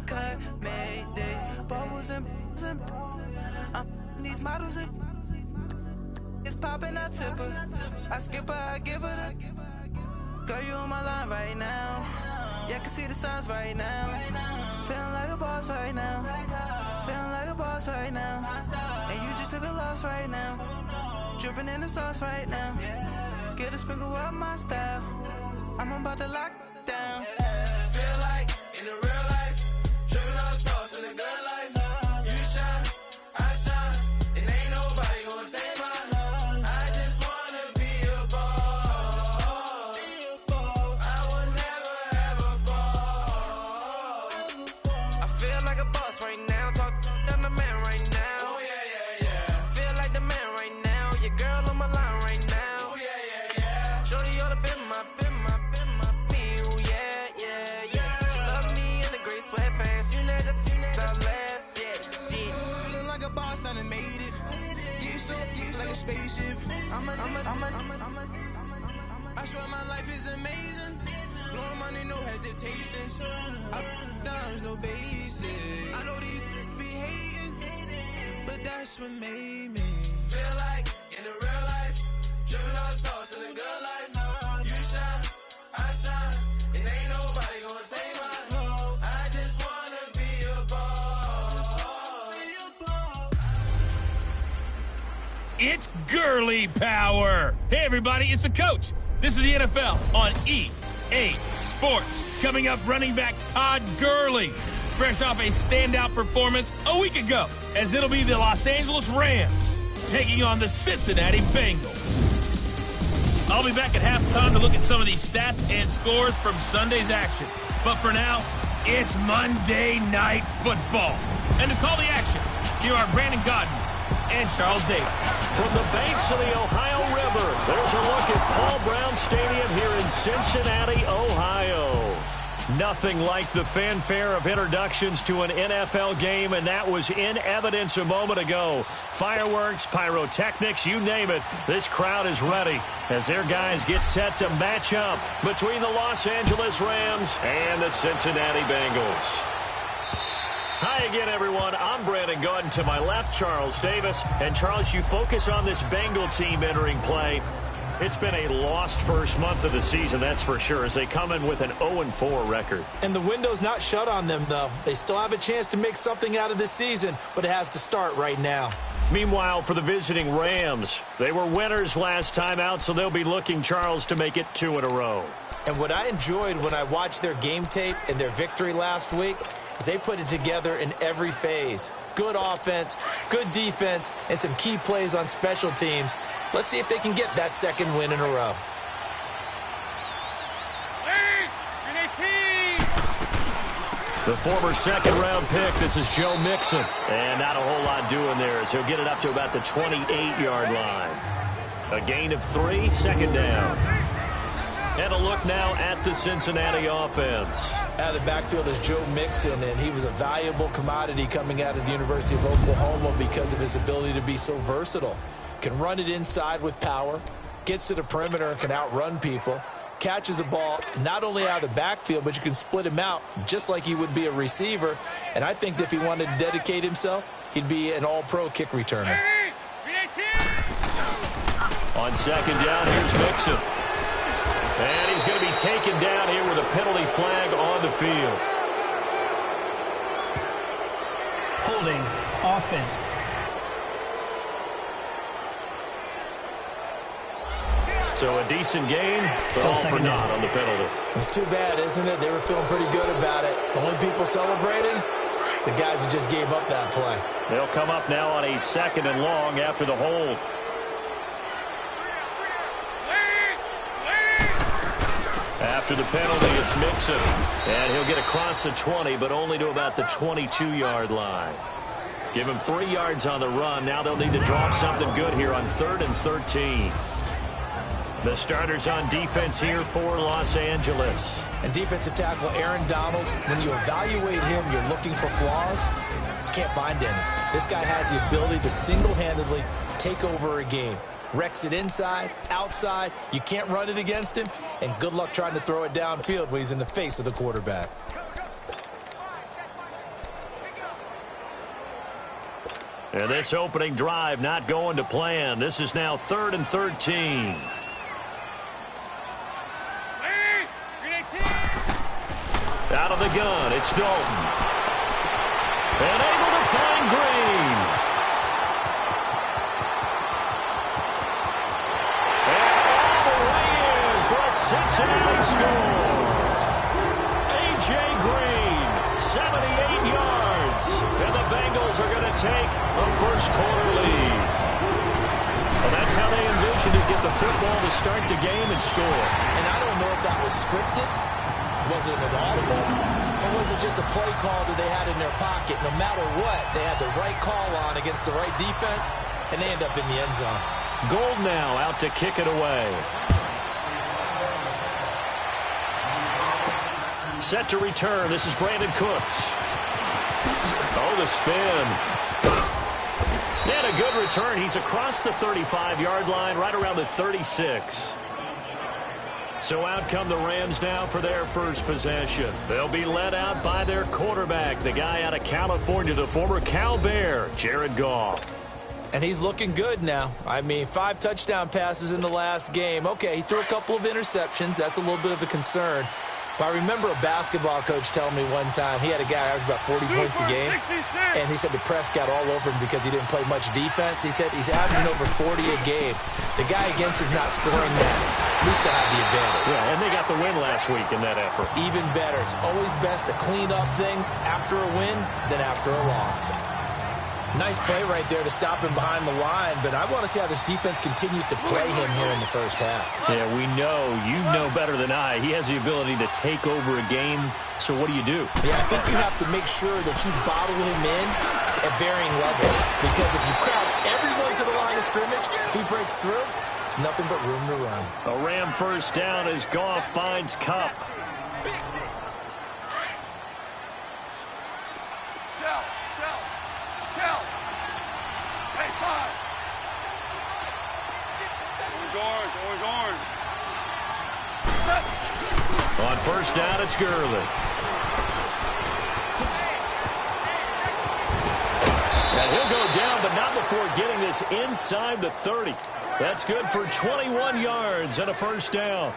cut, Mayday. Bubbles and these models are it's popping, I tip her. I skip her, I give her the. Girl, you on my line right now. Yeah, I can see the signs right now. Feeling like a boss right now. Feeling like a boss right now. And you just took a loss right now. Dripping in the sauce right now. Get a sprinkle up my style. I'm about to lock down. Feel like in the real life, dripping on sauce in the good life. You shine, I shine, and ain't nobody gonna take mine. I just wanna be a boss. I will never ever fall. I feel like a boss right now. Talk to the man right now. Oh yeah, yeah, yeah. Feel like the man right now. Your girl on my line right now. Oh yeah, yeah, yeah. Shorty oughta been my. Ooh, yeah, yeah, yeah. She love me in the gray sweatpants. You never I left, yeah. Feeling like a boss, I done made it. Get so like a spaceship. I swear my life is amazing. Blowing money, no hesitation. Up, downs, no basic. I know these be hating, but that's what made me feel like in the real life, dripping on sauce in the good life. You shine, I shine, and ain't nobody gonna take mine. I just wanna be a boss. It's girly power. Hey, everybody, it's the coach. This is the NFL on EA Sports. Coming up, running back Todd Gurley, fresh off a standout performance a week ago, as it'll be the Los Angeles Rams taking on the Cincinnati Bengals. I'll be back at halftime to look at some of these stats and scores from Sunday's action. But for now, it's Monday Night Football. And to call the action, here are Brandon Godden and Charles Davis. From the banks of the Ohio River, there's a look at Paul Brown Stadium here in Cincinnati, Ohio. Nothing like the fanfare of introductions to an NFL game, and that was in evidence a moment ago. Fireworks, pyrotechnics, you name it. This crowd is ready as their guys get set to match up between the Los Angeles Rams and the Cincinnati Bengals. Hi again, everyone. I'm Brandon Godden. To my left, Charles Davis. And, Charles, you focus on this Bengal team entering play. It's been a lost first month of the season, that's for sure, as they come in with an 0-4 record. And the window's not shut on them, though. They still have a chance to make something out of this season, but it has to start right now. Meanwhile, for the visiting Rams, they were winners last time out, so they'll be looking, Charles, to make it 2 in a row. And what I enjoyed when I watched their game tape and their victory last week is they put it together in every phase. Good offense, good defense, and some key plays on special teams. Let's see if they can get that second win in a row. The former second-round pick, this is Joe Mixon. And not a whole lot doing there as he'll get it up to about the 28-yard line. A gain of 3, second down. And a look now at the Cincinnati offense. Out of the backfield is Joe Mixon, and he was a valuable commodity coming out of the University of Oklahoma because of his ability to be so versatile. Can run it inside with power, gets to the perimeter and can outrun people, catches the ball not only out of the backfield, but you can split him out just like he would be a receiver. And I think that if he wanted to dedicate himself, he'd be an all-pro kick returner. On second down, here's Mixon. And he's going to be taken down here with a penalty flag on the field. Holding offense. So a decent gain, but all for naught on the penalty. It's too bad, isn't it? They were feeling pretty good about it. The only people celebrating, the guys who just gave up that play. They'll come up now on a second and long after the hold. After the penalty, it's Mixon. And he'll get across the 20, but only to about the 22-yard line. Give him 3 yards on the run. Now they'll need to drop something good here on 3rd and 13. The starters on defense here for Los Angeles. And defensive tackle Aaron Donald, when you evaluate him, you're looking for flaws. You can't find any. This guy has the ability to single-handedly take over a game. Wrecks it inside, outside. You can't run it against him. And good luck trying to throw it downfield when he's in the face of the quarterback. And this opening drive not going to plan. This is now 3rd and 13. Out of the gun, it's Dalton. And able to find Green. And all the way in for a Cincinnati score. A.J. Green, 78 yards. And the Bengals are going to take a first-quarter lead. Well, that's how they envisioned to get the football to start the game and score. And I don't know if that was scripted. Was it an audible? Or was it just a play call that they had in their pocket? No matter what, they had the right call on against the right defense, and they end up in the end zone. Gold now out to kick it away. Set to return. This is Brandon Cooks. Oh, the spin. And a good return. He's across the 35-yard line, right around the 36. So out come the Rams now for their first possession. They'll be led out by their quarterback, the guy out of California, the former Cal Bear, Jared Goff. And he's looking good now. I mean, 5 touchdown passes in the last game. Okay, he threw a couple of interceptions. That's a little bit of a concern. But I remember a basketball coach telling me one time he had a guy average about 40 points a game, and he said the press got all over him because he didn't play much defense. He said he's averaging over 40 a game. The guy against him's not scoring that. At least I have the advantage. Yeah, and they got the win last week in that effort. Even better. It's always best to clean up things after a win than after a loss. Nice play right there to stop him behind the line, but I want to see how this defense continues to play him here in the first half. Yeah, we know. You know better than I. He has the ability to take over a game, so what do you do? Yeah, I think you have to make sure that you bottle him in at varying levels, because if you crowd everyone to the line of scrimmage, if he breaks through, there's nothing but room to run. A Ram first down as Goff finds Kupp. On first down, it's Gurley. And he'll go down, but not before getting this inside the 30. That's good for 21 yards and a first down.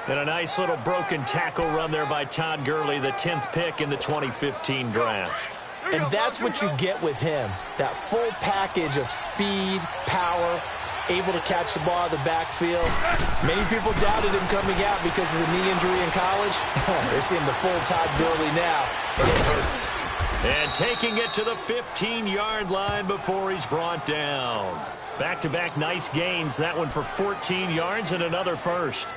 And a nice little broken tackle run there by Todd Gurley, the 10th pick in the 2015 draft. And that's what you get with him, that full package of speed, power, able to catch the ball out of the backfield. Many people doubted him coming out because of the knee injury in college. They're seeing the full Todd Gurley now, and it hurts. And taking it to the 15-yard line before he's brought down. Back-to-back nice gains. That one for 14 yards and another first.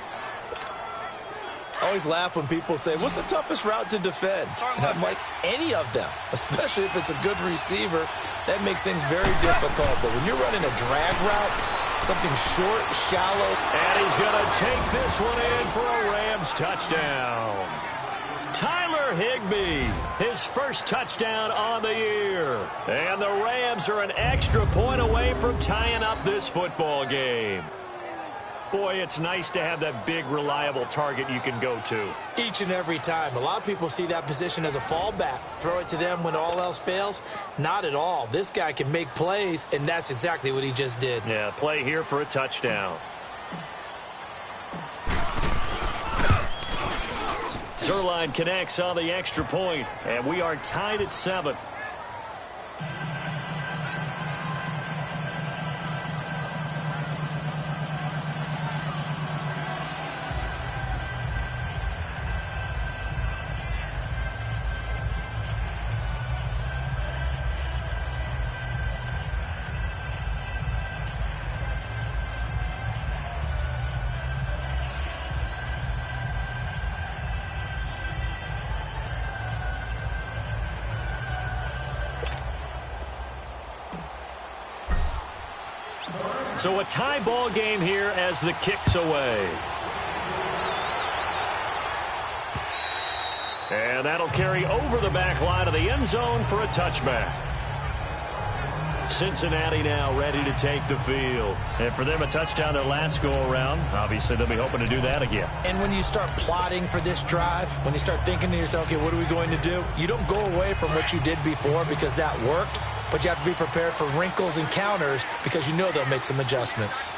I always laugh when people say, what's the toughest route to defend? And I'm like, any of them, especially if it's a good receiver. That makes things very difficult. But when you're running a drag route, something short, shallow. And he's going to take this one in for a Rams touchdown. Tyler Higbee, his first touchdown on the year. And the Rams are an extra point away from tying up this football game. Boy, it's nice to have that big, reliable target you can go to. Each and every time. A lot of people see that position as a fallback. Throw it to them when all else fails. Not at all. This guy can make plays, and that's exactly what he just did. Yeah, play here for a touchdown. Zerline connects on the extra point, and we are tied at 7. So a tie ball game here as the kick's away. And that'll carry over the back line of the end zone for a touchback. Cincinnati now ready to take the field. And for them, a touchdown their last go-around. Obviously, they'll be hoping to do that again. And when you start plotting for this drive, when you start thinking to yourself, okay, what are we going to do? You don't go away from what you did before because that worked. but you have to be prepared for wrinkles and counters because you know they'll make some adjustments.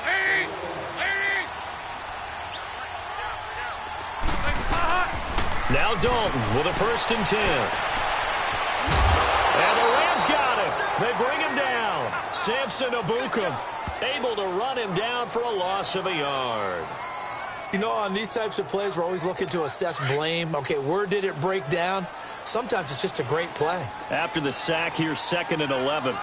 Now Dalton with a 1st and 10. And the Rams got him. They bring him down. Samson Ebukam able to run him down for a loss of a yard. You know, on these types of plays, we're always looking to assess blame. Okay, where did it break down? Sometimes it's just a great play. After the sack, here's 2nd and 11.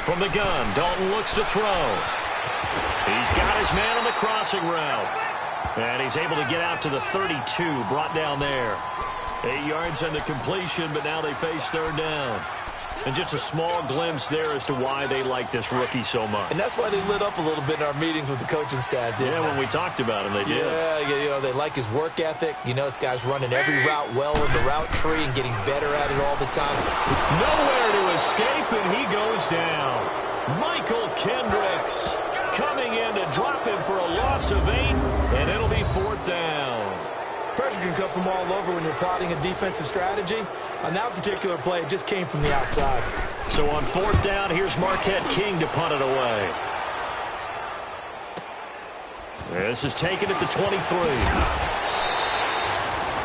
From the gun, Dalton looks to throw. He's got his man on the crossing route. And he's able to get out to the 32, brought down there. 8 yards on the completion, but now they face 3rd down. And just a small glimpse there as to why they like this rookie so much. And that's why they lit up a little bit in our meetings with the coaching staff, didn't they? Yeah, when we talked about him, they did. Yeah, you know, they like his work ethic. You know, this guy's running every route well in the route tree and getting better at it all the time. Nowhere to escape, and he goes down. Michael Kendricks coming in to drop him for a loss of 8, and it'll be 4th down. Pressure can come from all over when you're plotting a defensive strategy. On that particular play, it just came from the outside. So on 4th down, here's Marquette King to punt it away. This is taken at the 23.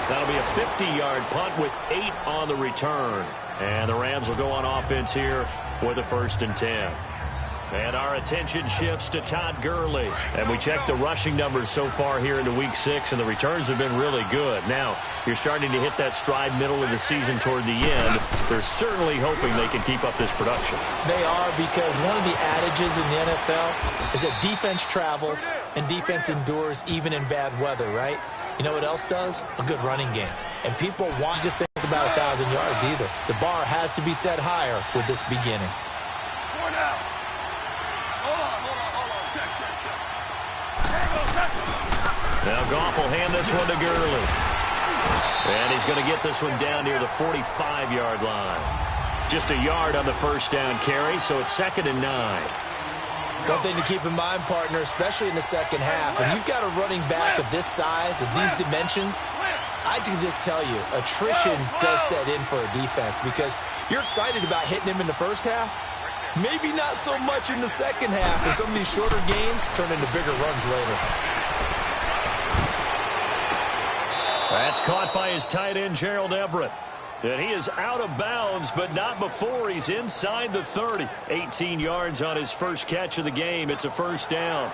That'll be a 50-yard punt with 8 on the return. And the Rams will go on offense here with a 1st and 10. And our attention shifts to Todd Gurley. And we check the rushing numbers so far here into Week 6, and the returns have been really good. Now, you're starting to hit that stride middle of the season toward the end. They're certainly hoping they can keep up this production. They are, because one of the adages in the NFL is that defense travels and defense endures even in bad weather, right? You know what else does? A good running game. And people won't just think about 1,000 yards either. The bar has to be set higher with this beginning. Now Goff will hand this one to Gurley. And he's going to get this one down near the 45-yard line. Just a yard on the 1st down carry, so it's 2nd and 9. One thing to keep in mind, partner, especially in the second half, when you've got a running back of this size, of these dimensions, I can just tell you, attrition does set in for a defense because you're excited about hitting him in the first half. Maybe not so much in the second half, and some of these shorter gains turn into bigger runs later. That's caught by his tight end, Gerald Everett. And he is out of bounds, but not before he's inside the 30. 18 yards on his first catch of the game. It's a 1st down.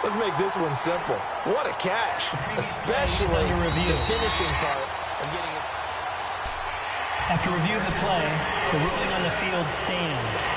Let's make this one simple. What a catch, especially the finishing part of getting his... After review of the play, the ruling on the field stands.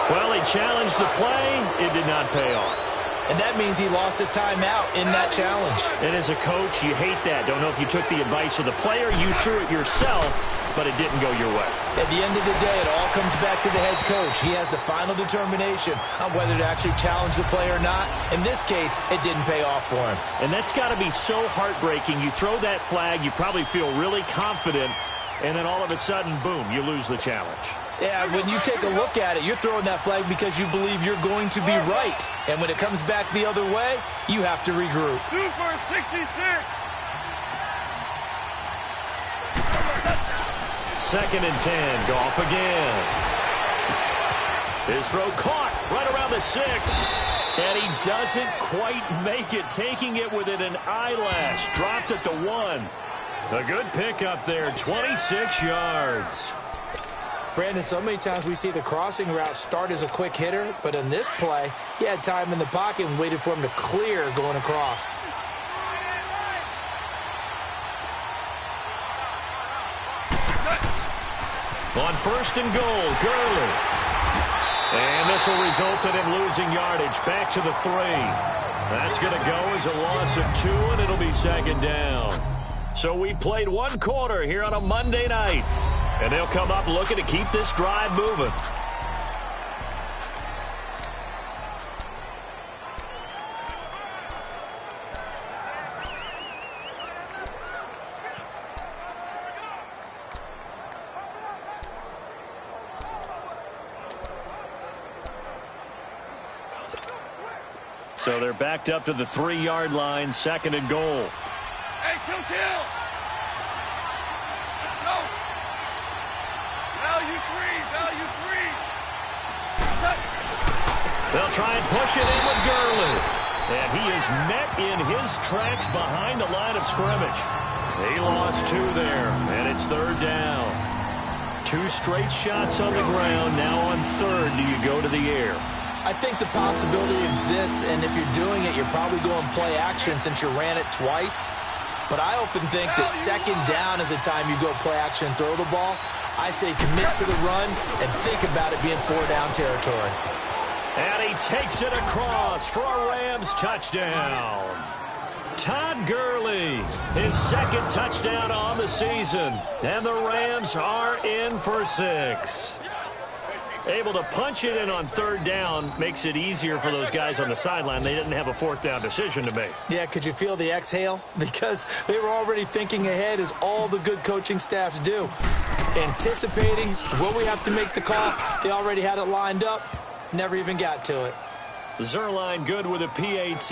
Well, he challenged the play. It did not pay off. And that means he lost a timeout in that challenge. And as a coach, you hate that. Don't know if you took the advice of the player, you threw it yourself, but it didn't go your way. At the end of the day, it all comes back to the head coach. He has the final determination on whether to actually challenge the play or not. In this case, it didn't pay off for him. And that's got to be so heartbreaking. You throw that flag, you probably feel really confident, and then all of a sudden, boom, you lose the challenge. Yeah, when you take a look at it, you're throwing that flag because you believe you're going to be right. And when it comes back the other way, you have to regroup. 2 for 66. 2nd and 10, Goff again. His throw caught right around the 6. And he doesn't quite make it, taking it within an eyelash. Dropped at the 1. A good pickup there, 26 yards. Brandon, so many times we see the crossing route start as a quick hitter, but in this play, he had time in the pocket and waited for him to clear going across. On 1st and goal, Gurley. And this will result in him losing yardage back to the 3. That's going to go as a loss of 2, and it'll be 2nd down. So we played 1 quarter here on a Monday night. And they'll come up looking to keep this drive moving. So they're backed up to the 3-yard line, 2nd and goal. Hey, kill. Go. Value three. They'll try and push it in with Gurley. And he is met in his tracks behind the line of scrimmage. He lost 2 there, and it's 3rd down. 2 straight shots on the ground. Now on 3rd, do you go to the air? I think the possibility exists, and if you're doing it, you're probably going play action since you ran it twice. But I often think that 2nd down is the time you go play action and throw the ball. I say commit to the run and think about it being 4-down territory. And he takes it across for a Rams touchdown. Todd Gurley, his 2nd touchdown on the season. And the Rams are in for 6. Able to punch it in on 3rd down makes it easier for those guys on the sideline. They didn't have a 4th down decision to make. Yeah, could you feel the exhale? Because they were already thinking ahead, as all the good coaching staffs do. Anticipating, will we have to make the call? They already had it lined up. Never even got to it. Zerline good with a PAT.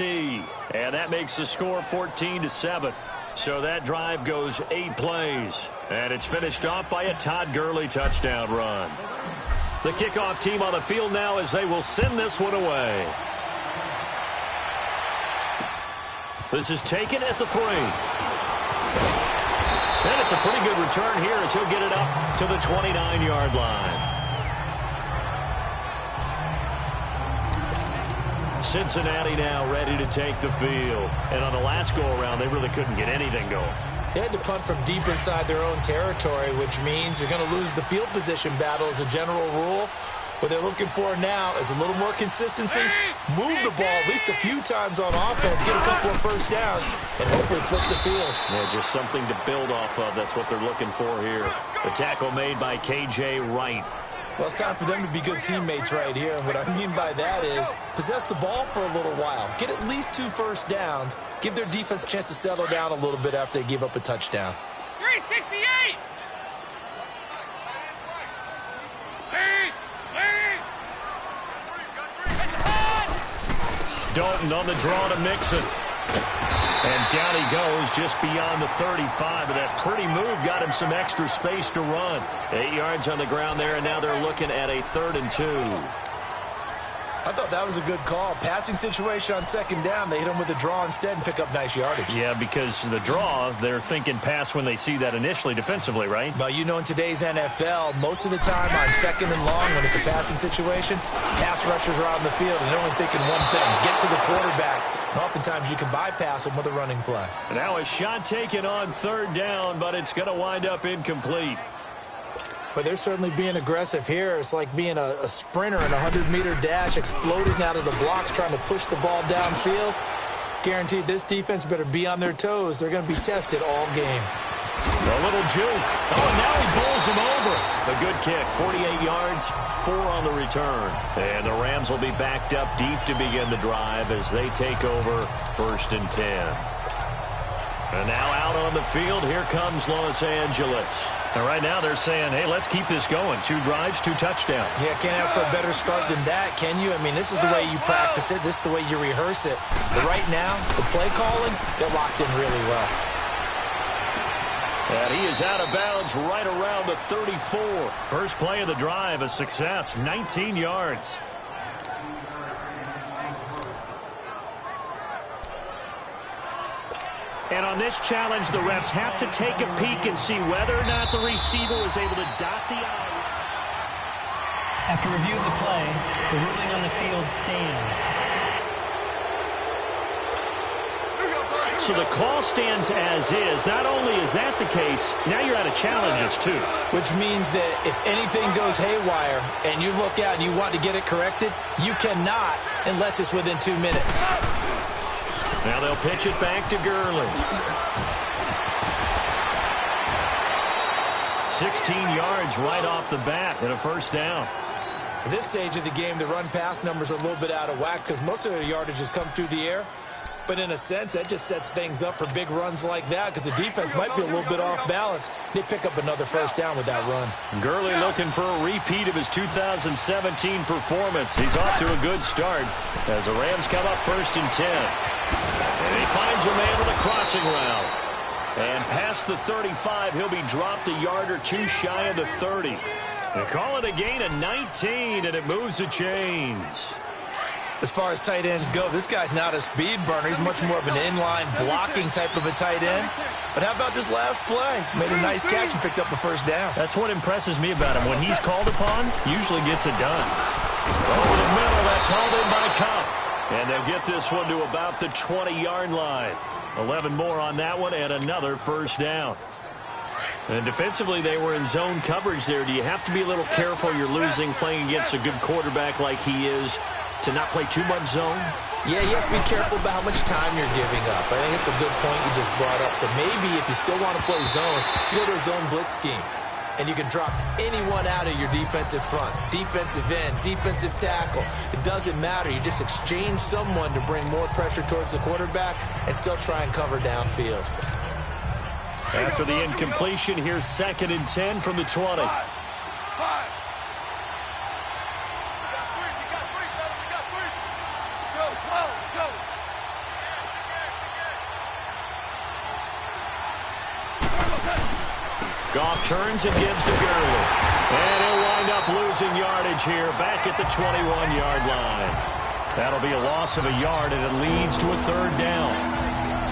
And that makes the score 14-7. So that drive goes 8 plays. And it's finished off by a Todd Gurley touchdown run. The kickoff team on the field now as they will send this one away. This is taken at the 3. And it's a pretty good return here as he'll get it up to the 29-yard line. Cincinnati now ready to take the field. And on the last go-around, they really couldn't get anything going. They had to punt from deep inside their own territory, which means you're going to lose the field position battle as a general rule. What they're looking for now is a little more consistency, move the ball at least a few times on offense, get a couple of 1st downs, and hopefully flip the field. Yeah, just something to build off of. That's what they're looking for here. The tackle made by K.J. Wright. Well, it's time for them to be good teammates right here. And what I mean by that is possess the ball for a little while. Get at least 2 1st downs. Give their defense a chance to settle down a little bit after they give up a touchdown. 368! Dalton on the draw to Mixon. And down he goes just beyond the 35. But that pretty move got him some extra space to run. 8 yards on the ground there, and now they're looking at a 3rd and 2. I thought that was a good call. Passing situation on 2nd down. They hit him with the draw instead and pick up nice yardage. Yeah, because the draw, they're thinking pass when they see that initially defensively, right? Well, you know, in today's NFL, most of the time on 2nd and long, when it's a passing situation, pass rushers are out in the field and they're only thinking one thing, get to the quarterback. And oftentimes you can bypass them with a running play. And now a shot taken on 3rd down, but it's going to wind up incomplete. But they're certainly being aggressive here. It's like being a sprinter in a 100-meter dash, exploding out of the blocks, trying to push the ball downfield. Guaranteed this defense better be on their toes. They're going to be tested all game. A little juke. Oh, and now he bowls him over. A good kick, 48 yards, 4 on the return. And the Rams will be backed up deep to begin the drive as they take over 1st and 10. And now out on the field, here comes Los Angeles. And right now they're saying, hey, let's keep this going. 2 drives, 2 touchdowns. Yeah, can't ask for a better start than that, can you? I mean, this is the way you practice it. This is the way you rehearse it. But right now, the play calling, they're locked in really well. And he is out of bounds right around the 34. First play of the drive, a success, 19 yards. And on this challenge, the refs have to take a peek and see whether or not the receiver was able to dot the I. After review of the play, the ruling on the field stands. So the call stands as is. Not only is that the case, now you're out of challenges too. Which means that if anything goes haywire and you look out and you want to get it corrected, you cannot unless it's within 2 minutes. Now they'll pitch it back to Gurley. 16 yards right off the bat and a 1st down. At this stage of the game, the run-pass numbers are a little bit out of whack because most of their yardage has come through the air. But in a sense, that just sets things up for big runs like that because the defense might be a little bit off balance. They pick up another 1st down with that run. Gurley looking for a repeat of his 2017 performance. He's off to a good start as the Rams come up 1st and 10. And he finds a man with a crossing route. And past the 35, he'll be dropped a yard or two shy of the 30. They call it a gain of 19, and it moves the chains. As far as tight ends go, this guy's not a speed burner. He's much more of an inline blocking type of a tight end. But how about this last play? Made a nice catch and picked up a first down. That's what impresses me about him. When he's called upon, usually gets it done. Over the middle, that's hauled in by Cup. And they'll get this one to about the 20-yard line. 11 more on that one and another first down. And defensively, they were in zone coverage there. Do you have to be a little careful you're losing playing against a good quarterback like he is to not play too much zone? Yeah, you have to be careful about how much time you're giving up. I think it's a good point you just brought up. So maybe if you still want to play zone, you go to a zone blitz scheme. And you can drop anyone out of your defensive front. Defensive end, defensive tackle. It doesn't matter. You just exchange someone to bring more pressure towards the quarterback and still try and cover downfield. After the incompletion, here's 2nd and 10 from the 20. Goff turns and gives to Gurley. And he'll wind up losing yardage here back at the 21-yard line. That'll be a loss of a yard, and it leads to a 3rd down.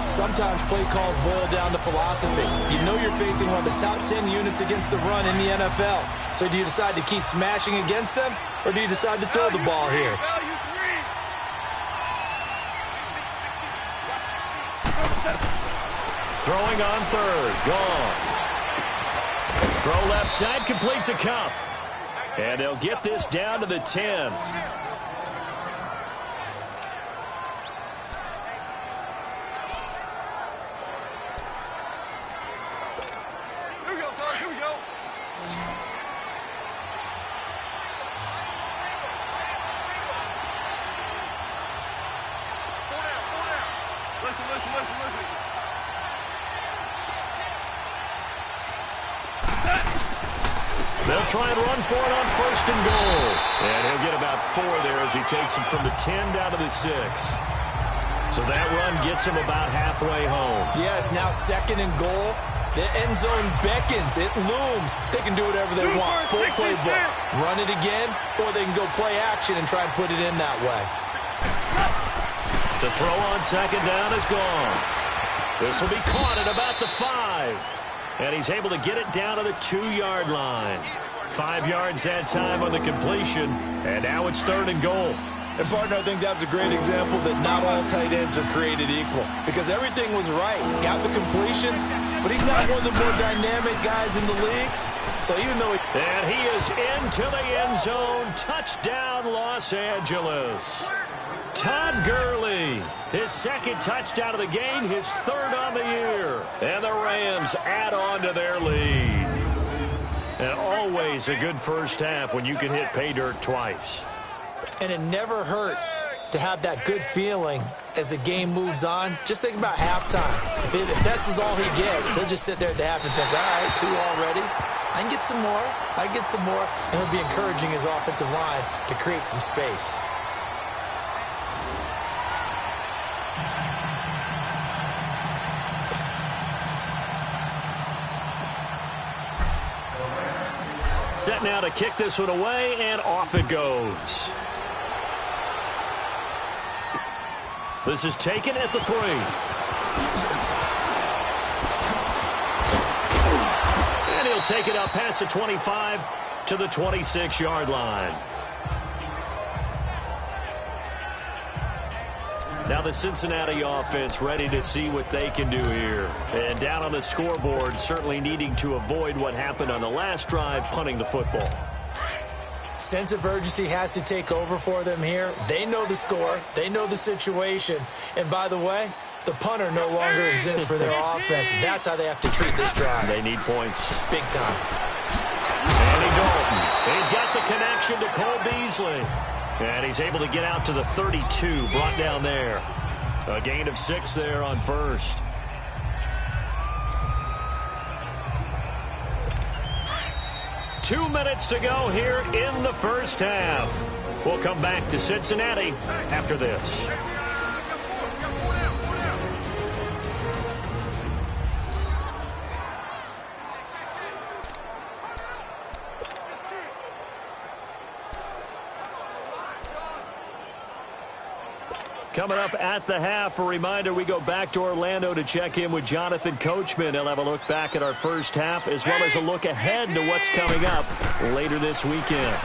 Sometimes play calls boil down to philosophy. You know you're facing one of the top 10 units against the run in the NFL. So do you decide to keep smashing against them, or do you decide to throw the ball here? Throwing on 3rd. Gone. Throw left side, complete to Cup. And they'll get this down to the 10. Here we go, guys. Here we go. Pull down, pull down. Listen. They'll try and run for it on 1st and goal. And he'll get about 4 there as he takes it from the 10 down to the 6. So that run gets him about halfway home. Yes, now 2nd and goal. The end zone beckons. It looms. They can do whatever they want. Full playbook. Run it again, or they can go play action and try and put it in that way. To throw on 2nd down is gone. This will be caught at about the 5. And he's able to get it down to the 2-yard line. 5 yards that time on the completion. And now it's 3rd and goal. And, partner, I think that's a great example that not all tight ends are created equal. Because everything was right. Got the completion, but he's not one of the more dynamic guys in the league. So even though And he is into the end zone. Touchdown, Los Angeles. Todd Gurley, his 2nd touchdown of the game, his 3rd on the year. And the Rams add on to their lead. And always a good first half when you can hit pay dirt twice. And it never hurts to have that good feeling as the game moves on. Just think about halftime. If that's all he gets, he'll just sit there at the half and think, all right, 2 already. I can get some more. And he'll be encouraging his offensive line to create some space. Set now to kick this one away, and off it goes. This is taken at the 3. And he'll take it up past the 25 to the 26-yard line. Now the Cincinnati offense ready to see what they can do here. And down on the scoreboard, certainly needing to avoid what happened on the last drive, punting the football. Sense of urgency has to take over for them here. They know the score. They know the situation. And by the way, the punter no longer exists for their offense. That's how they have to treat this drive. They need points. Big time. Andy Dalton. He's got the connection to Cole Beasley. And he's able to get out to the 32, brought down there. A gain of 6 there on 1st. Two minutes to go here in the first half. We'll come back to Cincinnati after this. Coming up at the half, a reminder, we go back to Orlando to check in with Jonathan Coachman. He'll have a look back at our first half as well as a look ahead to what's coming up later this weekend.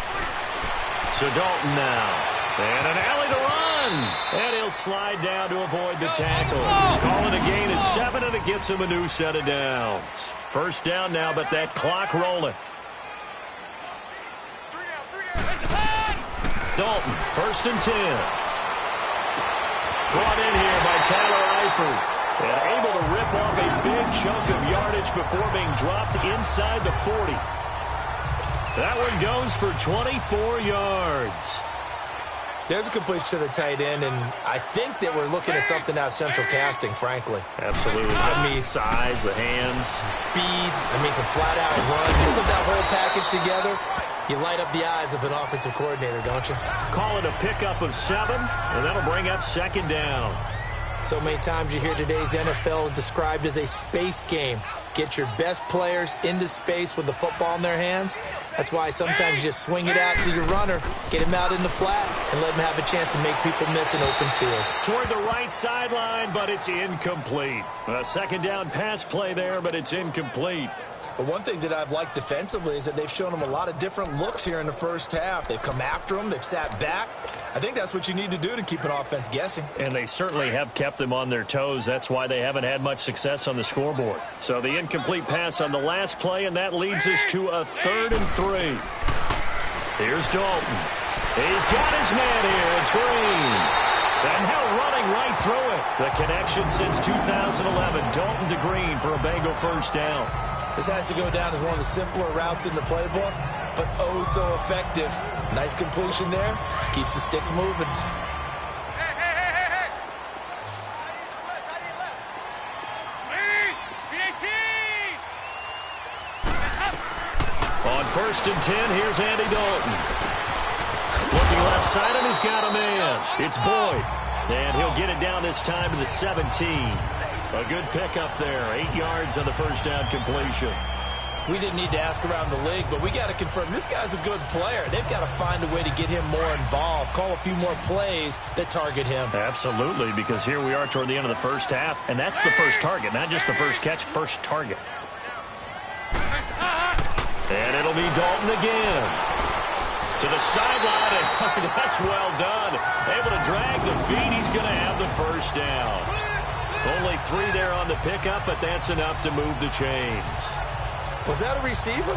So Dalton now. And an alley to run. And he'll slide down to avoid the tackle. Call it a gain of 7, and it gets him a new set of downs. First down now, but that clock rolling. Dalton, first and 10. Brought in here by Tyler Eifert. And able to rip off a big chunk of yardage before being dropped inside the 40. That one goes for 24 yards. There's a completion to the tight end, and I think that we're looking at something out of central casting, frankly. Absolutely. I mean, size, the hands. Speed, can flat out run. You put that whole package together, you light up the eyes of an offensive coordinator, don't you? Call it a pickup of 7, and that'll bring up second down. So many times you hear today's NFL described as a space game. Get your best players into space with the football in their hands. That's why sometimes you just swing it out to your runner, get him out in the flat, and let him have a chance to make people miss an open field. Toward the right sideline, but it's incomplete. A second down pass play there, but it's incomplete. But one thing that I've liked defensively is that they've shown them a lot of different looks here in the first half. They've come after them. They've sat back. I think that's what you need to do to keep an offense guessing. And they certainly have kept them on their toes. That's why they haven't had much success on the scoreboard. So the incomplete pass on the last play, and that leads us to a 3rd and 3. Here's Dalton. He's got his man here. It's Green. And now running right through it. The connection since 2011. Dalton to Green for a Bengal first down. This has to go down as one of the simpler routes in the playbook, but oh so effective. Nice completion there. Keeps the sticks moving. On 1st and 10, here's Andy Dalton. Looking left side, and he's got a man. It's Boyd. And he'll get it down this time to the 17. A good pickup there. 8 yards on the first down completion. We didn't need to ask around the league, but we got to confirm this guy's a good player. They've got to find a way to get him more involved, call a few more plays that target him. Absolutely, because here we are toward the end of the first half, and that's the first target, not just the first catch, first target. And it'll be Dalton again. To the sideline, and that's well done. Able to drag the feet. He's going to have the first down. Only 3 there on the pickup, but that's enough to move the chains. Was that a receiver?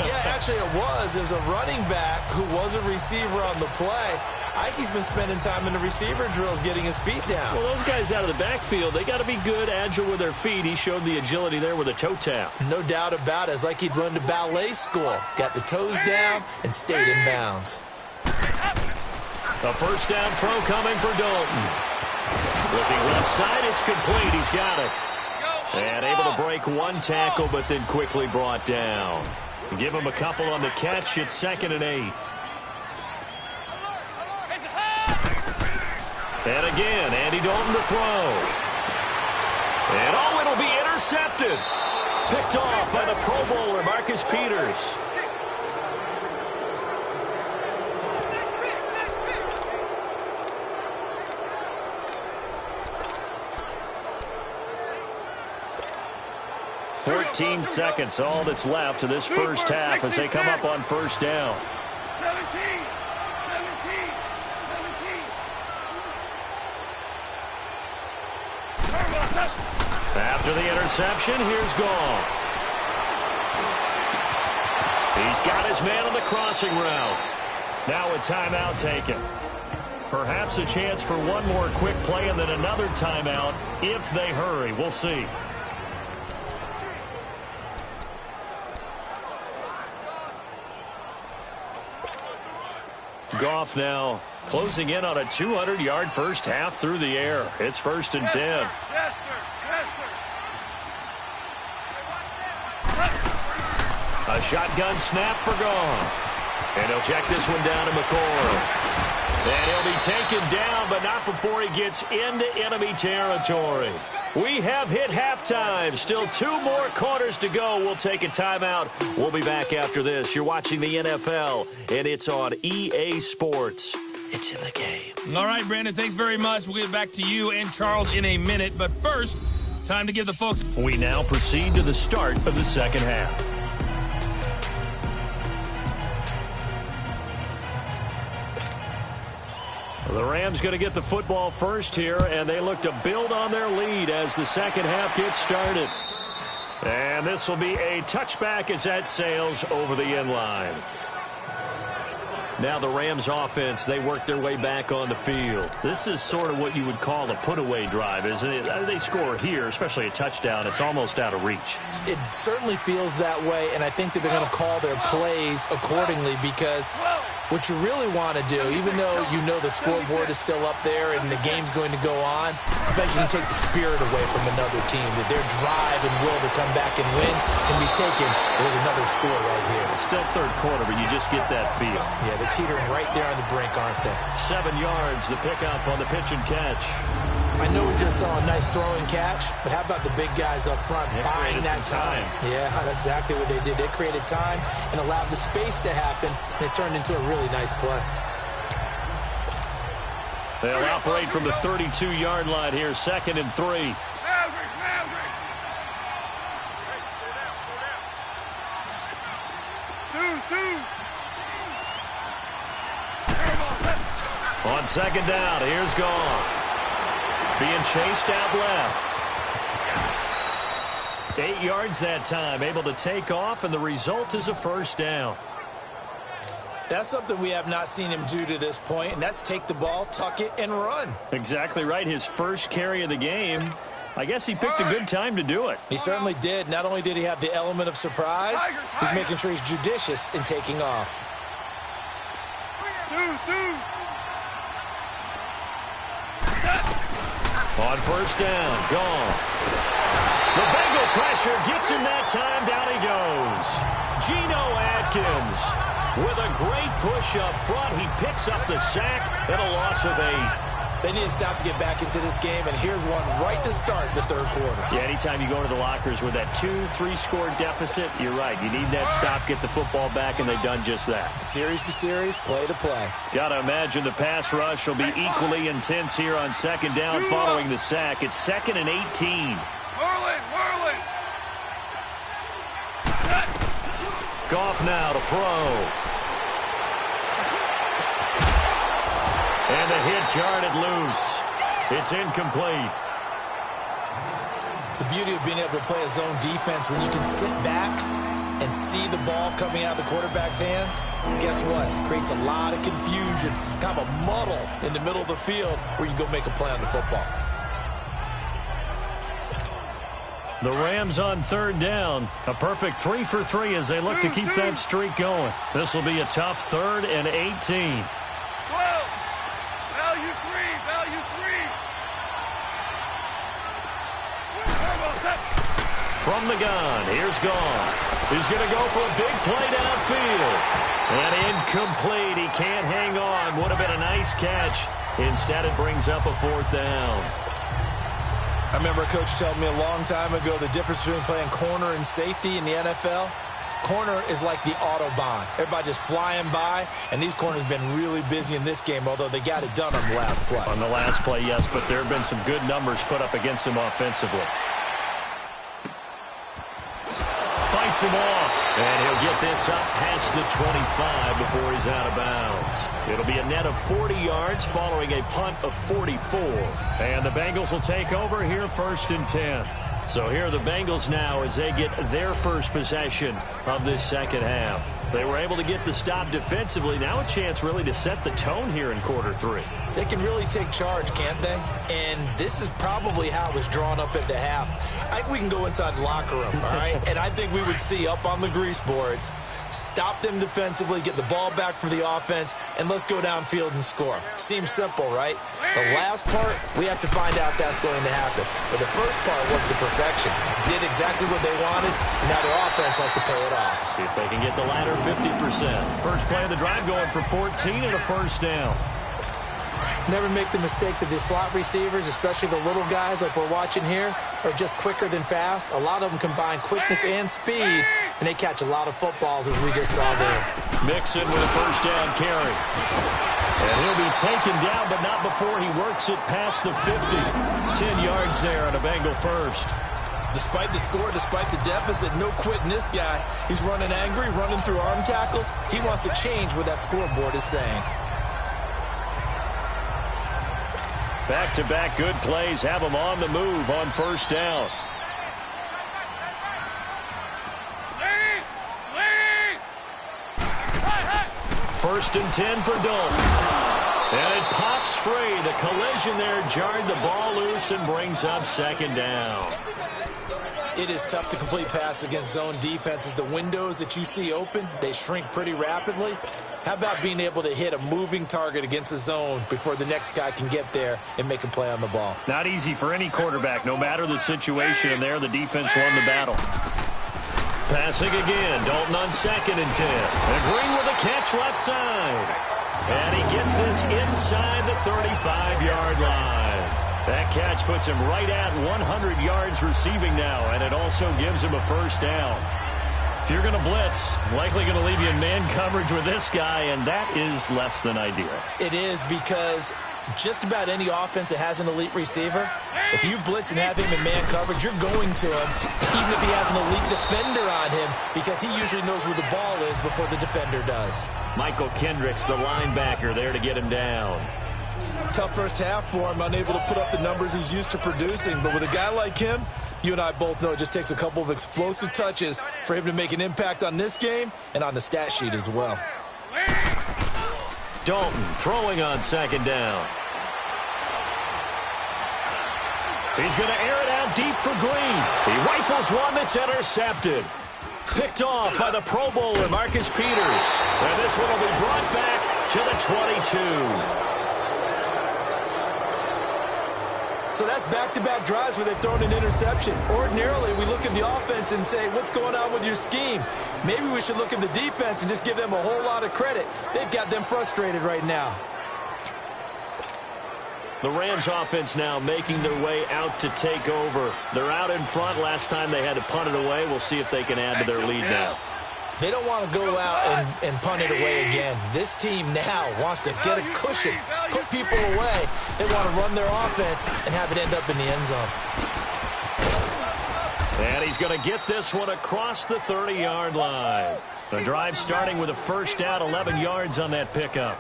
Yeah, actually it was. There's a running back who was a receiver on the play. I think he's been spending time in the receiver drills getting his feet down. Well, those guys out of the backfield, they got to be good, agile with their feet. He showed the agility there with a toe tap. No doubt about it. It's like he'd run to ballet school. Got the toes down and stayed in bounds. A first down throw coming for Dalton. Looking left side, it's complete. He's got it. And able to break 1 tackle, but then quickly brought down. Give him a couple on the catch. It's 2nd and 8. And again, Andy Dalton to throw. And oh, it'll be intercepted. Picked off by the Pro Bowler, Marcus Peters. "14 seconds, all that's left to this first half as they come up on first down. 17. After the interception, here's Goff. He's got his man on the crossing route. Now a timeout taken. Perhaps a chance for one more quick play and then another timeout if they hurry. We'll see. Goff now closing in on a 200-yard first half through the air. It's 1st and 10. Yes, sir. A shotgun snap for Goff. And he'll check this one down to McCord. And he'll be taken down, but not before he gets into enemy territory. We have hit halftime. Still 2 more quarters to go. We'll take a timeout. We'll be back after this. You're watching the NFL, and it's on EA Sports. It's in the game. All right, Brandon, thanks very much. We'll get back to you and Charles in a minute. But first, time to give the folks... We now proceed to the start of the second half. The Rams going to get the football first here, and they look to build on their lead as the second half gets started. And this will be a touchback as that sails over the end line. Now the Rams offense, they work their way back on the field. This is sort of what you would call a put-away drive, isn't it? They score here, especially a touchdown. It's almost out of reach. It certainly feels that way, and I think that they're going to call their plays accordingly because what you really want to do, even though you know the scoreboard is still up there and the game's going to go on, I think you can take the spirit away from another team, that their drive and will to come back and win can be taken with another score right here. It's still third quarter, but you just get that feel. Yeah, they're teetering right there on the brink, aren't they? 7 yards, the pickup on the pitch and catch. I know we just saw a nice throwing catch, but how about the big guys up front buying that time? Yeah, that's exactly what they did. They created time and allowed the space to happen, and it turned into a really nice play. They'll operate from the 32-yard line here, 2nd and 3. On 2nd down, here's Goff. Being chased out left. 8 yards that time, able to take off, and the result is a first down. That's something we have not seen him do to this point, and that's take the ball, tuck it, and run. Exactly right. His first carry of the game. I guess he picked a good time to do it. He certainly did. Not only did he have the element of surprise, he's making sure he's judicious in taking off. On first down, gone. The Bengal pressure gets him that time. Down he goes. Geno Atkins with a great push up front. He picks up the sack and a loss of 8. They need to stop to get back into this game, and here's one right to start the third quarter. Yeah, anytime you go to the lockers with that 2-3 score deficit, you're right. You need that stop, get the football back, and they've done just that. Series to series, play to play. Got to imagine the pass rush will be equally intense here on 2nd down following the sack. It's 2nd and 18. Whirling. Goff now to throw. And the hit jarred it loose. It's incomplete. The beauty of being able to play a zone defense when you can sit back and see the ball coming out of the quarterback's hands, guess what? It creates a lot of confusion, kind of a muddle in the middle of the field where you can go make a play on the football. The Rams on 3rd down. A perfect 3 for 3 as they look to keep that streak going. This will be a tough 3rd and 18. From the gun, here's Goff. He's going to go for a big play downfield. And incomplete. He can't hang on. Would have been a nice catch. Instead, it brings up a 4th down. I remember a coach telling me a long time ago the difference between playing corner and safety in the NFL. Corner is like the Autobahn. Everybody just flying by, and these corners have been really busy in this game, although they got it done on the last play. On the last play, yes, but there have been some good numbers put up against him offensively. Fights him off, and he'll get this up past the 25 before he's out of bounds. It'll be a net of 40 yards following a punt of 44. And the Bengals will take over here 1st and 10. So here are the Bengals now as they get their first possession of this second half. They were able to get the stop defensively. Now a chance really to set the tone here in quarter 3. They can really take charge, can't they? And this is probably how it was drawn up at the half. I think we can go inside the locker room, all right? And I think we would see up on the grease boards, stop them defensively, get the ball back for the offense, and let's go downfield and score. Seems simple, right? The last part, we have to find out that's going to happen. But the first part worked to perfection. Did exactly what they wanted, and now their offense has to pay it off. See if they can get the latter 50%. First play of the drive going for 14 and a first down. Never make the mistake that the slot receivers, especially the little guys like we're watching here, are just quicker than fast. A lot of them combine quickness and speed, and they catch a lot of footballs, as we just saw there. Mixon with a first down carry. And he'll be taken down, but not before he works it past the 50. 10 yards there on a Bengal first. Despite the score, despite the deficit, no quitting this guy. He's running angry, running through arm tackles. He wants to change what that scoreboard is saying. Back-to-back good plays have him on the move on first down. First and 10 for Dalton. And it pops free. The collision there jarred the ball loose and brings up second down. It is tough to complete passes against zone defenses. The windows that you see open, they shrink pretty rapidly. How about being able to hit a moving target against a zone before the next guy can get there and make a play on the ball? Not easy for any quarterback, no matter the situation. And there, the defense won the battle. Passing again, Dalton on second and 10. And Green with a catch left side. And he gets this inside the 35-yard line. That catch puts him right at 100 yards receiving now, and it also gives him a first down. If you're going to blitz, likely going to leave you in man coverage with this guy, and that is less than ideal. It is, because just about any offense that has an elite receiver, if you blitz and have him in man coverage, you're going to him, even if he has an elite defender on him, because he usually knows where the ball is before the defender does. Michael Kendricks, the linebacker, there to get him down. Tough first half for him, unable to put up the numbers he's used to producing. But with a guy like him, you and I both know it just takes a couple of explosive touches for him to make an impact on this game and on the stat sheet as well. Dalton throwing on second down. He's going to air it out deep for Green. He rifles one that's intercepted. Picked off by the Pro Bowler, Marcus Peters. And this one will be brought back to the 22. So that's back-to-back drives where they've thrown an interception. Ordinarily, we look at the offense and say, what's going on with your scheme? Maybe we should look at the defense and just give them a whole lot of credit. They've got them frustrated right now. The Rams offense now making their way out to take over. They're out in front. Last time they had to punt it away. We'll see if they can add to their lead now. They don't want to go out and punt it away again. This team now wants to get a cushion, put people away. They want to run their offense and have it end up in the end zone. And he's going to get this one across the 30-yard line. The drive starting with a first down, 11 yards on that pickup.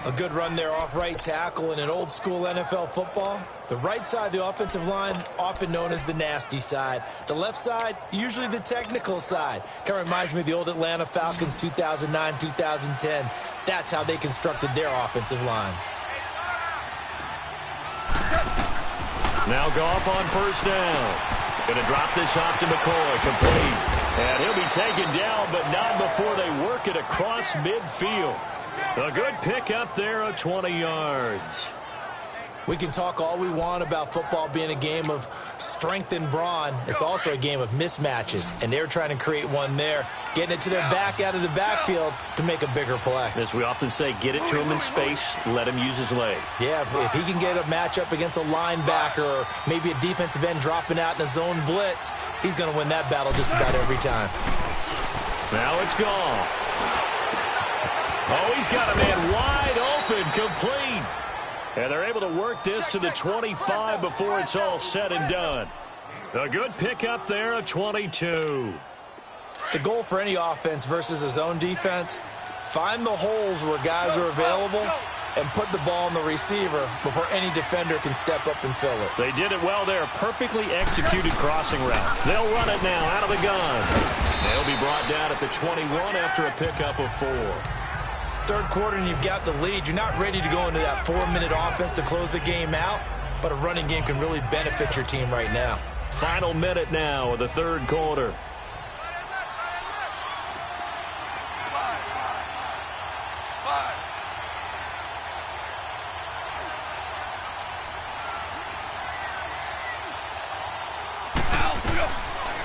A good run there off right tackle. In an old-school NFL football, the right side of the offensive line, often known as the nasty side. The left side, usually the technical side. Kind of reminds me of the old Atlanta Falcons 2009, 2010. That's how they constructed their offensive line. Now Goff on first down. Going to drop this off to McCoy, complete. And he'll be taken down, but not before they work it across midfield. A good pickup there of 20 yards. We can talk all we want about football being a game of strength and brawn. It's also a game of mismatches, and they're trying to create one there, getting it to their back out of the backfield to make a bigger play. As we often say, get it to him in space, let him use his leg. Yeah, if he can get a matchup against a linebacker or maybe a defensive end dropping out in a zone blitz, he's going to win that battle just about every time. Now it's gone. Oh, he's got a man wide open, complete. And they're able to work this to the 25 before it's all said and done. A good pickup there of 22. The goal for any offense versus a zone defense, find the holes where guys are available and put the ball on the receiver before any defender can step up and fill it. They did it well there. Perfectly executed crossing route. They'll run it now out of the gun. They'll be brought down at the 21 after a pickup of 4. Third quarter and you've got the lead. You're not ready to go into that 4-minute offense to close the game out, but a running game can really benefit your team right now. Final minute now of the third quarter.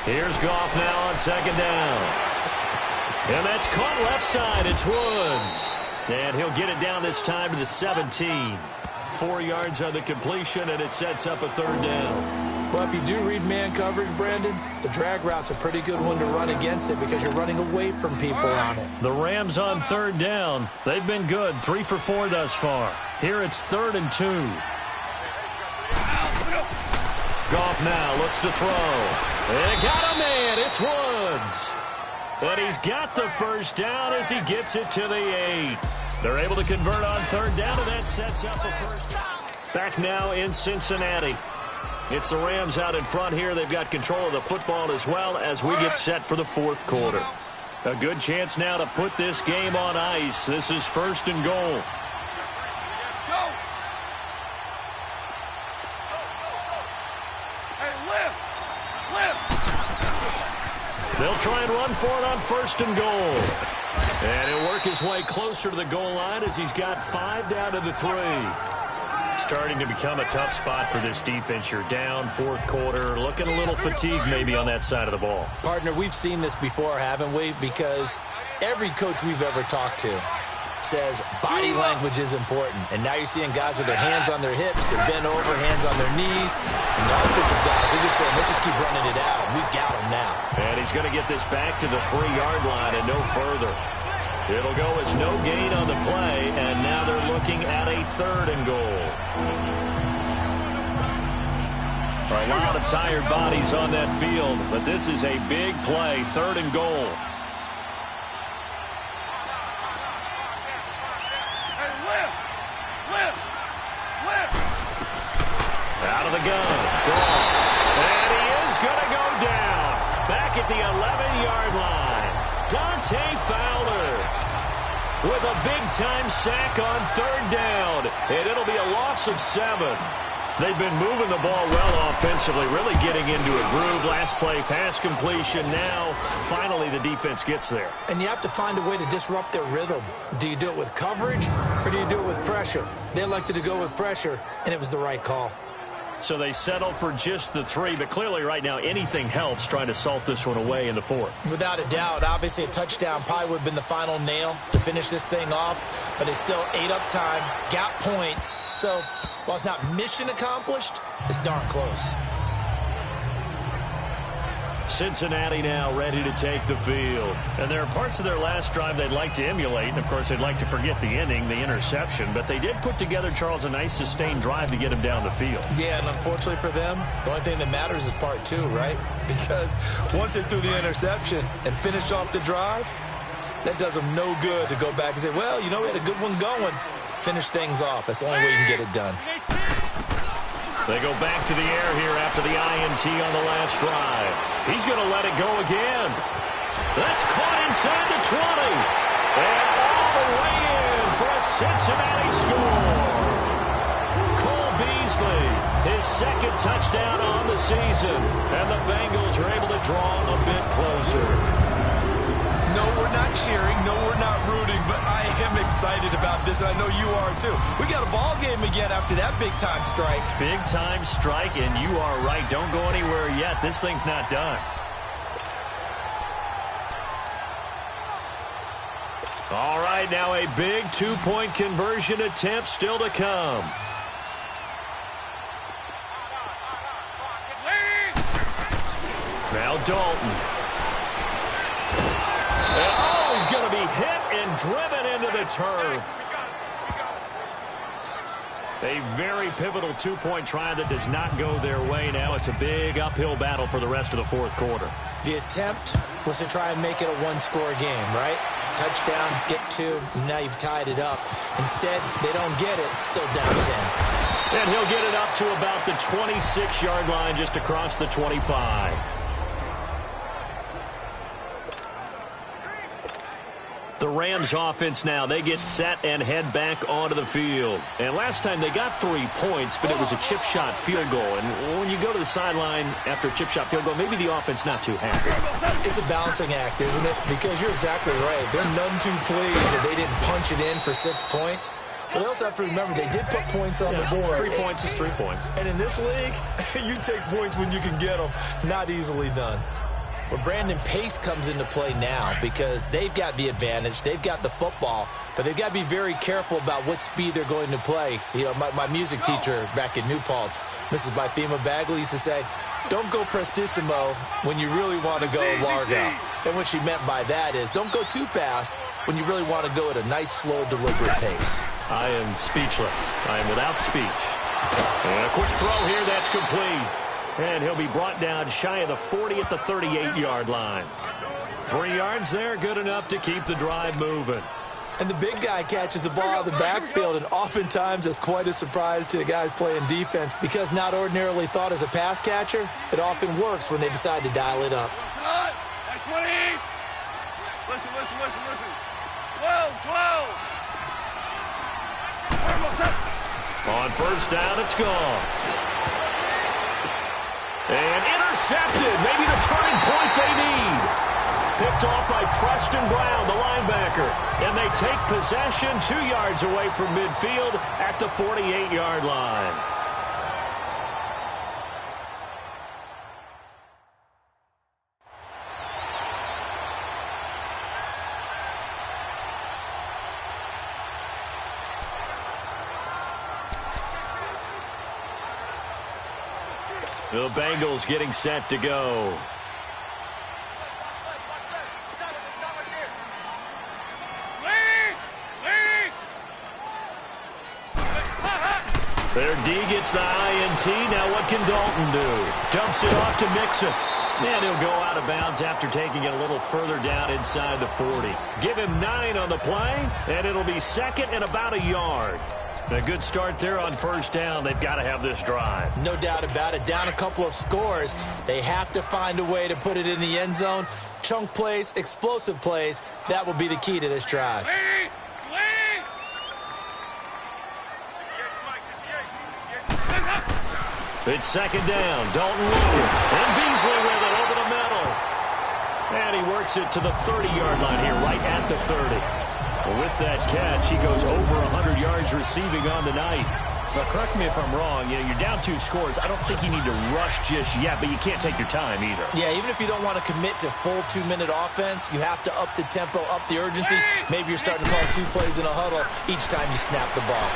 Here's Goff now on second down. And that's caught left side. It's Woods. And he'll get it down this time to the 17. 4 yards on the completion, and it sets up a third down. Well, if you do read man coverage, Brandon, the drag route's a pretty good one to run against it because you're running away from people on it. The Rams on third down. They've been good, 3 for 4 thus far. Here it's 3rd and 2. Goff now looks to throw. They got a man. It's Woods. And he's got the first down as he gets it to the 8. They're able to convert on third down, and that sets up a first down. Back now in Cincinnati. It's the Rams out in front here. They've got control of the football as well as we get set for the 4th quarter. A good chance now to put this game on ice. This is 1st and goal. They'll try and run for it on 1st and goal. And he'll work his way closer to the goal line as he's got 5 down to the 3. Starting to become a tough spot for this defense. You're down 4th quarter, looking a little fatigued maybe on that side of the ball. Partner, we've seen this before, haven't we? Because every coach we've ever talked to says body language is important. And now you're seeing guys with their hands on their hips, they're bent over, hands on their knees. And the offensive guys are just saying, let's just keep running it out. We've got them now. And he's going to get this back to the 3-yard line and no further. It'll go as no gain on the play, and now they're looking at a 3rd and goal. A lot of tired bodies on that field, but this is a big play, 3rd and goal. Out of the gun. And he is going to go down. Back at the 11-yard line. Dante Fowler with a big-time sack on 3rd down. And it'll be a loss of 7. They've been moving the ball well offensively, really getting into a groove. Last play, pass completion. Now, finally, the defense gets there. And you have to find a way to disrupt their rhythm. Do you do it with coverage, or do you do it with pressure? They elected to go with pressure, and it was the right call. So they settle for just the 3, but clearly right now anything helps trying to salt this one away in the 4th. Without a doubt, obviously a touchdown probably would have been the final nail to finish this thing off, but it's still ate up time, got points. So while it's not mission accomplished, it's darn close. Cincinnati now ready to take the field. And there are parts of their last drive they'd like to emulate. And, of course, they'd like to forget the ending, the interception. But they did put together, Charles, a nice sustained drive to get him down the field. Yeah, and unfortunately for them, the only thing that matters is part 2, right? Because once they threw the interception and finished off the drive, that does them no good to go back and say, well, you know, we had a good one going. Finish things off. That's the only way you can get it done. They go back to the air here after the INT on the last drive. He's going to let it go again. That's caught inside the 20. And all the way in for a Cincinnati score. Cole Beasley, his 2nd touchdown on the season. And the Bengals are able to draw a bit closer. No, we're not cheering. No, we're not rooting. But I am excited about this, and I know you are too. We got a ball game again after that big-time strike. Big-time strike, and you are right. Don't go anywhere yet. This thing's not done. All right, now a big 2-point conversion attempt still to come. Now Dalton. And, oh, he's going to be hit and driven into the turf. A very pivotal 2-point try that does not go their way now. It's a big uphill battle for the rest of the 4th quarter. The attempt was to try and make it a 1-score game, right? Touchdown, get 2, and now you've tied it up. Instead, they don't get it. It's still down 10. And he'll get it up to about the 26-yard line just across the 25. The Rams offense now, they get set and head back onto the field. And last time they got 3 points, but it was a chip shot field goal. And when you go to the sideline after a chip shot field goal, maybe the offense not too happy. It's a balancing act, isn't it? Because you're exactly right. They're none too pleased that they didn't punch it in for 6 points. But they also have to remember they did put points on the board. 3 points is 3 points. And in this league, you take points when you can get them. Not easily done. Well, Brandon, pace comes into play now because they've got the advantage. They've got the football, but they've got to be very careful about what speed they're going to play. You know, my music teacher back in New Paltz, Mrs. Bythema Bagley, used to say, don't go prestissimo when you really want to go largo. And what she meant by that is don't go too fast when you really want to go at a nice, slow, deliberate pace. I am speechless. I am without speech. And a quick throw here, that's complete. And he'll be brought down shy of the 40 at the 38-yard line. 3 yards there, good enough to keep the drive moving. And the big guy catches the ball out of the backfield, and oftentimes it's quite a surprise to the guys playing defense because not ordinarily thought as a pass catcher, it often works when they decide to dial it up. Listen. 12. On first down, it's gone. And intercepted. Maybe the turning point they need. Picked off by Preston Brown, the linebacker. And they take possession 2 yards away from midfield at the 48-yard line. The Bengals getting set to go. Their D gets the INT. Now what can Dalton do? Dumps it off to Mixon. And he'll go out of bounds after taking it a little further down inside the 40. Give him 9 on the play, and it'll be second and about a yard. A good start there on first down. They've got to have this drive. No doubt about it. Down a couple of scores. They have to find a way to put it in the end zone. Chunk plays, explosive plays. That will be the key to this drive. It's second down. Dalton looking. And Beasley with it over the middle. And he works it to the 30-yard line here, right at the 30. With that catch, he goes over 100 yards receiving on the night. But correct me if I'm wrong, you're down 2 scores. I don't think you need to rush just yet, but you can't take your time either. Yeah, even if you don't want to commit to full 2-minute offense, you have to up the tempo, up the urgency. Maybe you're starting to call 2 plays in a huddle each time you snap the ball.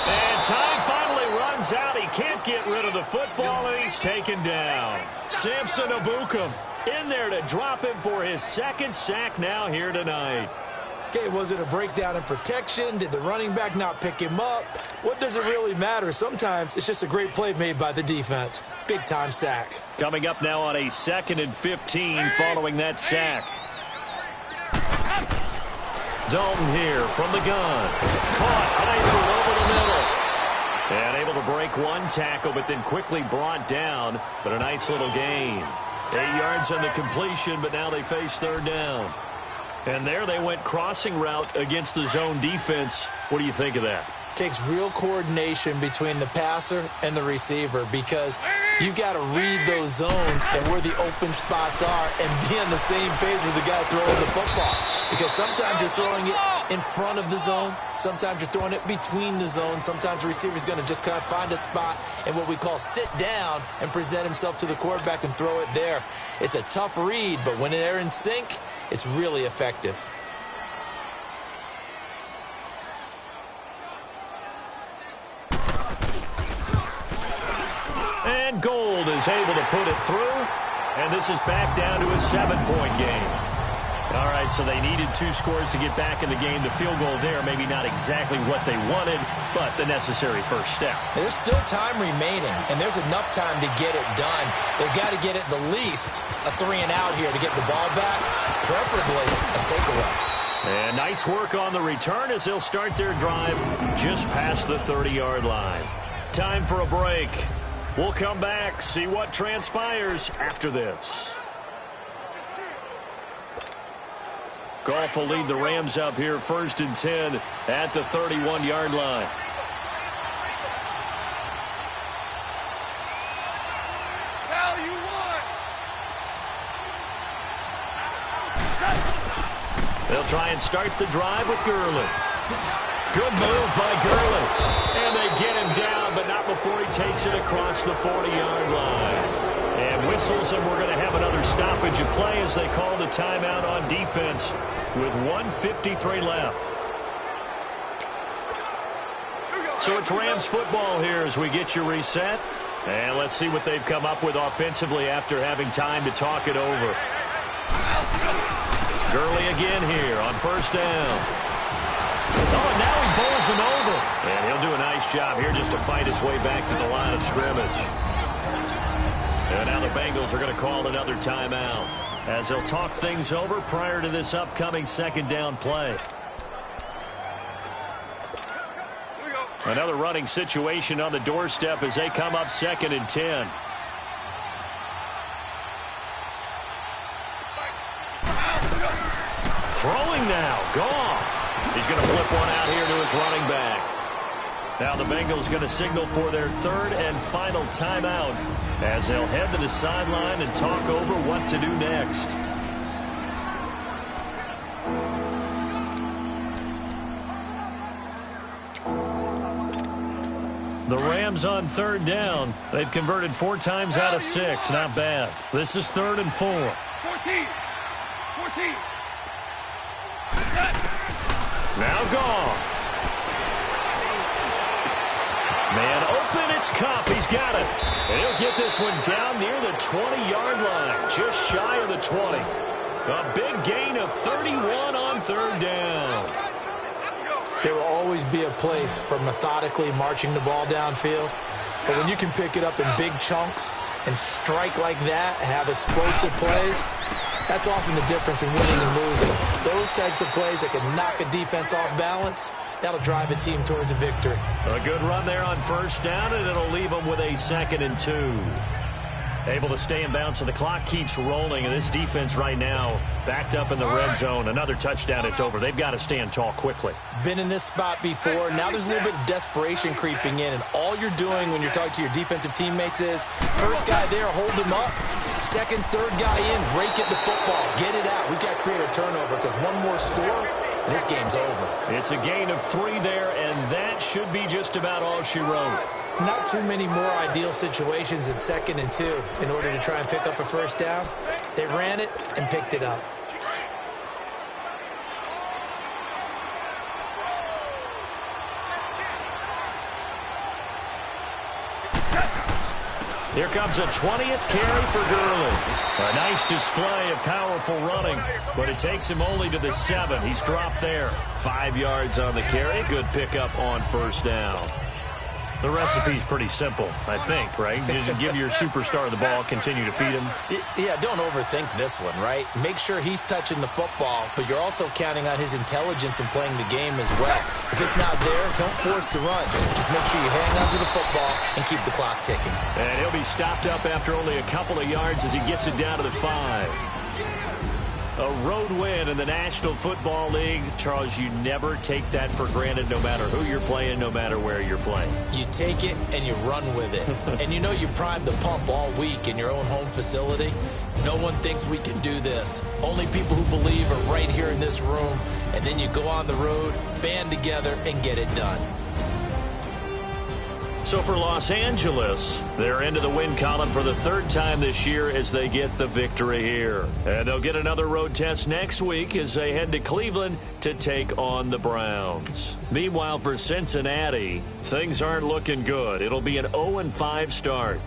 And time finally runs out. He can't get rid of the football, and he's taken down. Samson Ebukam in there to drop him for his second sack now here tonight. Okay, was it a breakdown in protection? Did the running back not pick him up? What does it really matter? Sometimes it's just a great play made by the defense. Big-time sack. Coming up now on a 2nd and 15 following that sack. Dalton here from the gun. Caught high over the middle. And able to break one tackle, but then quickly brought down. But a nice little gain. 8 yards on the completion, but now they face third down. And there they went crossing route against the zone defense. What do you think of that? Takes real coordination between the passer and the receiver because you've got to read those zones and where the open spots are and be on the same page with the guy throwing the football. Because sometimes you're throwing it in front of the zone. Sometimes you're throwing it between the zones. Sometimes the receiver's going to just kind of find a spot and what we call sit down and present himself to the quarterback and throw it there. It's a tough read, but when they're in sync, it's really effective. And Gold is able to put it through. And this is back down to a 7-point game. All right, so they needed 2 scores to get back in the game. The field goal there, maybe not exactly what they wanted, but the necessary first step. There's still time remaining, and there's enough time to get it done. They've got to get at the least a 3-and-out here to get the ball back, preferably a takeaway. And nice work on the return as they'll start their drive just past the 30-yard line. Time for a break. We'll come back, see what transpires after this. Goff will lead the Rams up here 1st and 10 at the 31-yard line. They'll try and start the drive with Gurley. Good move by Gurley. And they get him down, but not before he takes it across the 40-yard line. And whistles, and we're going to have another stoppage of play as they call the timeout on defense with 1:53 left. So it's Rams football here as we get you reset. And let's see what they've come up with offensively after having time to talk it over. Gurley again here on first down. Oh, and now he bowls him over. And he'll do a nice job here just to fight his way back to the line of scrimmage. And now the Bengals are going to call another timeout as they'll talk things over prior to this upcoming second down play. Another running situation on the doorstep as they come up 2nd and 10. Throwing now, Goff. He's going to flip one out here to his running back. Now the Bengals going to signal for their third and final timeout as they'll head to the sideline and talk over what to do next. The Rams on third down. They've converted 4 times out of 6. Not bad. This is 3rd and 4. 14. Now Goff. Man open, it's Kupp. He's got it. And he'll get this one down near the 20-yard line, just shy of the 20. A big gain of 31 on third down. There will always be a place for methodically marching the ball downfield. But when you can pick it up in big chunks and strike like that, have explosive plays, that's often the difference in winning and losing. Those types of plays that can knock a defense off balance, that'll drive a team towards a victory. A good run there on first down, and it'll leave them with a 2nd and 2. Able to stay in bounds, so the clock keeps rolling, and this defense right now backed up in the red zone. Another touchdown, it's over. They've got to stand tall quickly. Been in this spot before. Now there's a little bit of desperation creeping in, and all you're doing when you're talking to your defensive teammates is first guy there, hold him up. Second, third guy in, rake at the football. Get it out. We've got to create a turnover because one more score, and this game's over. It's a gain of 3 there, and that should be just about all she wrote. Not too many more ideal situations in 2nd and 2 in order to try and pick up a first down. They ran it and picked it up. Here comes a 20th carry for Gurley. A nice display of powerful running, but it takes him only to the 7. He's dropped there. 5 yards on the carry. Good pickup on first down. The recipe's pretty simple, I think, right? Just give your superstar the ball, continue to feed him. Yeah, don't overthink this one, right? Make sure he's touching the football, but you're also counting on his intelligence in playing the game as well. If it's not there, don't force the run. Just make sure you hang on to the football and keep the clock ticking. And he'll be stopped up after only a couple of yards as he gets it down to the 5. A road win in the National Football League. Charles, you never take that for granted no matter who you're playing, no matter where you're playing. You take it and you run with it. And you know you primed the pump all week in your own home facility. No one thinks we can do this. Only people who believe are right here in this room. And then you go on the road, band together, and get it done. So for Los Angeles, they're into the win column for the 3rd time this year as they get the victory here. And they'll get another road test next week as they head to Cleveland to take on the Browns. Meanwhile, for Cincinnati, things aren't looking good. It'll be an 0-5 start